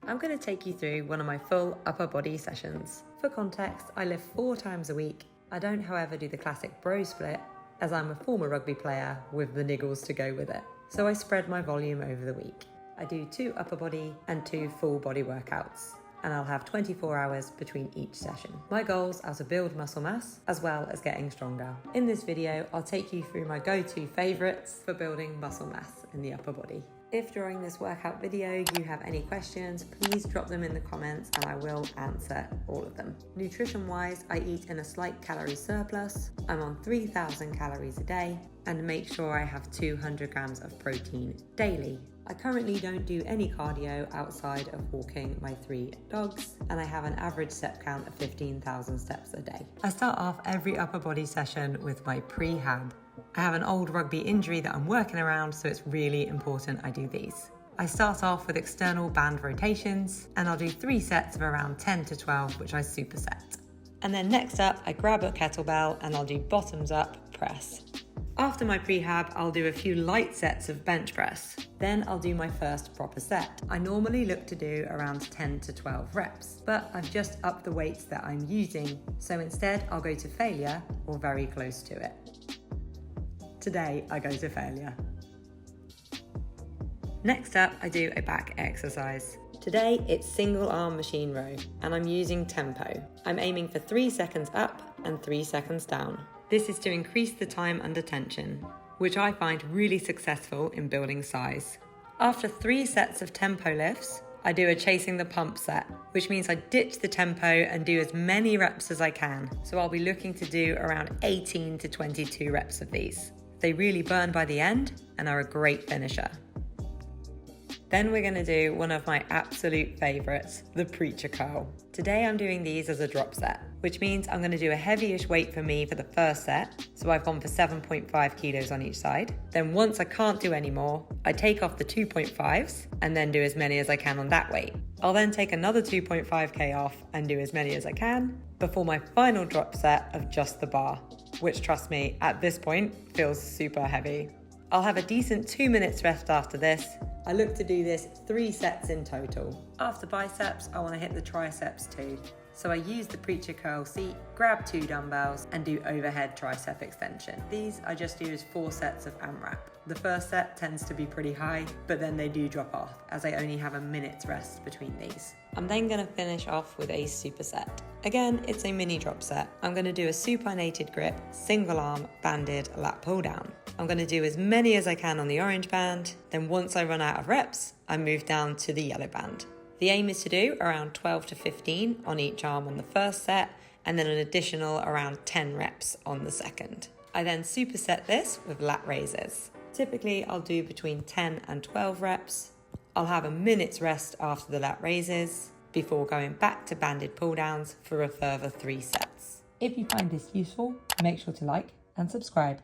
I'm going to take you through one of my full upper body sessions. For context, I lift 4 times a week. I don't, however, do the classic bro split, as I'm a former rugby player with the niggles to go with it. So I spread my volume over the week. I do 2 upper body and 2 full body workouts, and I'll have 24 hours between each session. My goals are to build muscle mass as well as getting stronger. In this video, I'll take you through my go-to favourites for building muscle mass in the upper body. If during this workout video you have any questions, please drop them in the comments and I will answer all of them. Nutrition-wise, I eat in a slight calorie surplus. I'm on 3,000 calories a day and make sure I have 200 grams of protein daily. I currently don't do any cardio outside of walking my 3 dogs, and I have an average step count of 15,000 steps a day. I start off every upper body session with my prehab. I have an old rugby injury that I'm working around, so it's really important I do these. I start off with external band rotations, and I'll do 3 sets of around 10 to 12, which I superset. And then next up, I grab a kettlebell and I'll do bottoms up press. After my prehab, I'll do a few light sets of bench press. Then I'll do my first proper set. I normally look to do around 10 to 12 reps, but I've just upped the weights that I'm using, so instead I'll go to failure or very close to it. Today I go to failure. Next up, I do a back exercise. Today it's single arm machine row, and I'm using tempo. I'm aiming for 3 seconds up and 3 seconds down. This is to increase the time under tension, which I find really successful in building size. After 3 sets of tempo lifts, I do a chasing the pump set, which means I ditch the tempo and do as many reps as I can. So I'll be looking to do around 18 to 22 reps of these. They really burn by the end and are a great finisher. Then we're going to do one of my absolute favourites, the preacher curl. Today I'm doing these as a drop set, which means I'm going to do a heavyish weight for me for the first set, so I've gone for 7.5 kilos on each side. Then once I can't do any more, I take off the 2.5s and then do as many as I can on that weight. I'll then take another 2.5k off and do as many as I can before my final drop set of just the bar, which, trust me, at this point feels super heavy. I'll have a decent 2 minutes rest after this. I look to do this 3 sets in total. After biceps, I want to hit the triceps too. So I use the preacher curl seat, grab 2 dumbbells and do overhead tricep extension. These I just do as 4 sets of AMRAP. The first set tends to be pretty high, but then they do drop off as I only have a minute's rest between these. I'm then going to finish off with a superset. Again, it's a mini drop set. I'm going to do a supinated grip, single arm, banded lat pull down. I'm going to do as many as I can on the orange band. Then once I run out of reps, I move down to the yellow band. The aim is to do around 12 to 15 on each arm on the first set, and then an additional around 10 reps on the second. I then superset this with lat raises. Typically, I'll do between 10 and 12 reps. I'll have a minute's rest after the lat raises before going back to banded pull downs for a further 3 sets. If you find this useful, make sure to like and subscribe.